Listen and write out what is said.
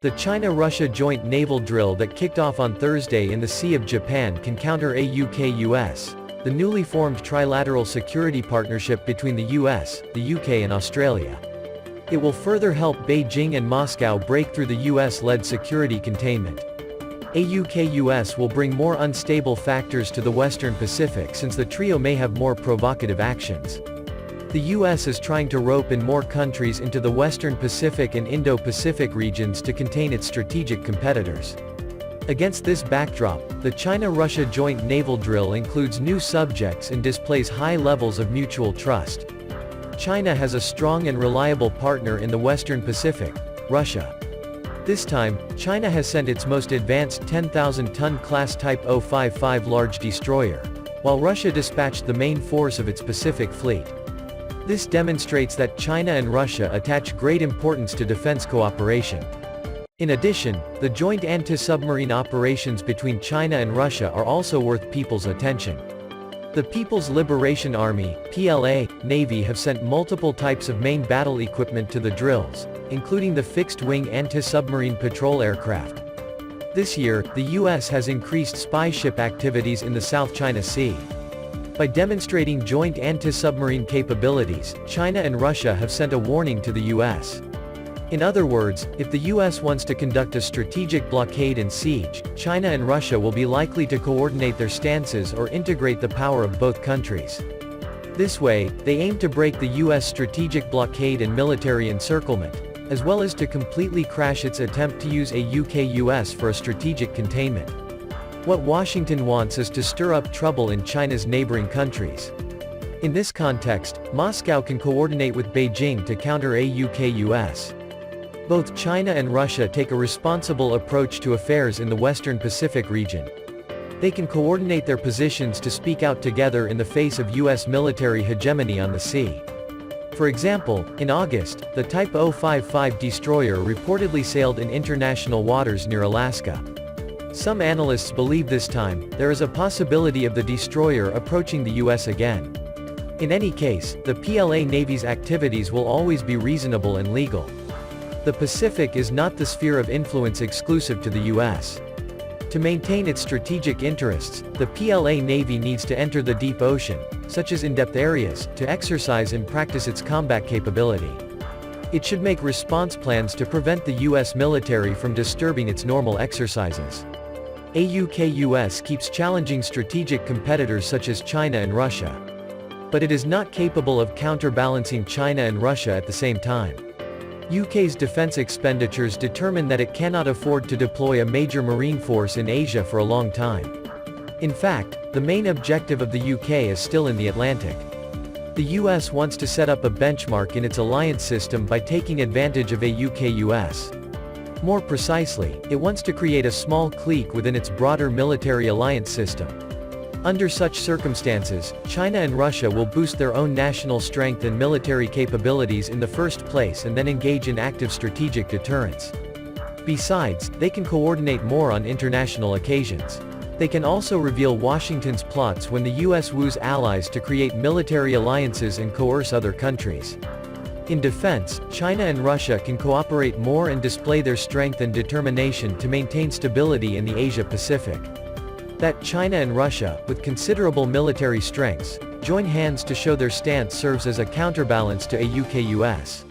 The China-Russia joint naval drill that kicked off on Thursday in the Sea of Japan can counter AUKUS, the newly formed trilateral security partnership between the US, the UK and Australia. It will further help Beijing and Moscow break through the US-led security containment. AUKUS will bring more unstable factors to the Western Pacific since the trio may have more provocative actions. The US is trying to rope in more countries into the Western Pacific and Indo-Pacific regions to contain its strategic competitors. Against this backdrop, the China-Russia joint naval drill includes new subjects and displays high levels of mutual trust. China has a strong and reliable partner in the Western Pacific, Russia. This time, China has sent its most advanced 10,000-ton class Type 055 large destroyer, while Russia dispatched the main force of its Pacific fleet. This demonstrates that China and Russia attach great importance to defense cooperation. In addition, the joint anti-submarine operations between China and Russia are also worth people's attention. The People's Liberation Army, PLA, Navy have sent multiple types of main battle equipment to the drills, including the fixed-wing anti-submarine patrol aircraft. This year, the US has increased spy ship activities in the South China Sea. By demonstrating joint anti-submarine capabilities, China and Russia have sent a warning to the US. In other words, if the US wants to conduct a strategic blockade and siege, China and Russia will be likely to coordinate their stances or integrate the power of both countries. This way, they aim to break the US strategic blockade and military encirclement, as well as to completely crash its attempt to use AUKUS for a strategic containment. What Washington wants is to stir up trouble in China's neighboring countries. In this context, Moscow can coordinate with Beijing to counter AUKUS. Both China and Russia take a responsible approach to affairs in the Western Pacific region. They can coordinate their positions to speak out together in the face of US military hegemony on the sea. For example, in August, the Type 055 destroyer reportedly sailed in international waters near Alaska. Some analysts believe this time, there is a possibility of the destroyer approaching the US again. In any case, the PLA Navy's activities will always be reasonable and legal. The Pacific is not the sphere of influence exclusive to the US. To maintain its strategic interests, the PLA Navy needs to enter the deep ocean, such as in-depth areas, to exercise and practice its combat capability. It should make response plans to prevent the US military from disturbing its normal exercises. AUKUS keeps challenging strategic competitors such as China and Russia. But it is not capable of counterbalancing China and Russia at the same time. UK's defence expenditures determine that it cannot afford to deploy a major marine force in Asia for a long time. In fact, the main objective of the UK is still in the Atlantic. The US wants to set up a benchmark in its alliance system by taking advantage of AUKUS. More precisely, it wants to create a small clique within its broader military alliance system. Under such circumstances, China and Russia will boost their own national strength and military capabilities in the first place and then engage in active strategic deterrence. Besides, they can coordinate more on international occasions. They can also reveal Washington's plots when the US woos allies to create military alliances and coerce other countries. In defense, China and Russia can cooperate more and display their strength and determination to maintain stability in the Asia-Pacific. That China and Russia, with considerable military strengths, join hands to show their stance serves as a counterbalance to AUKUS.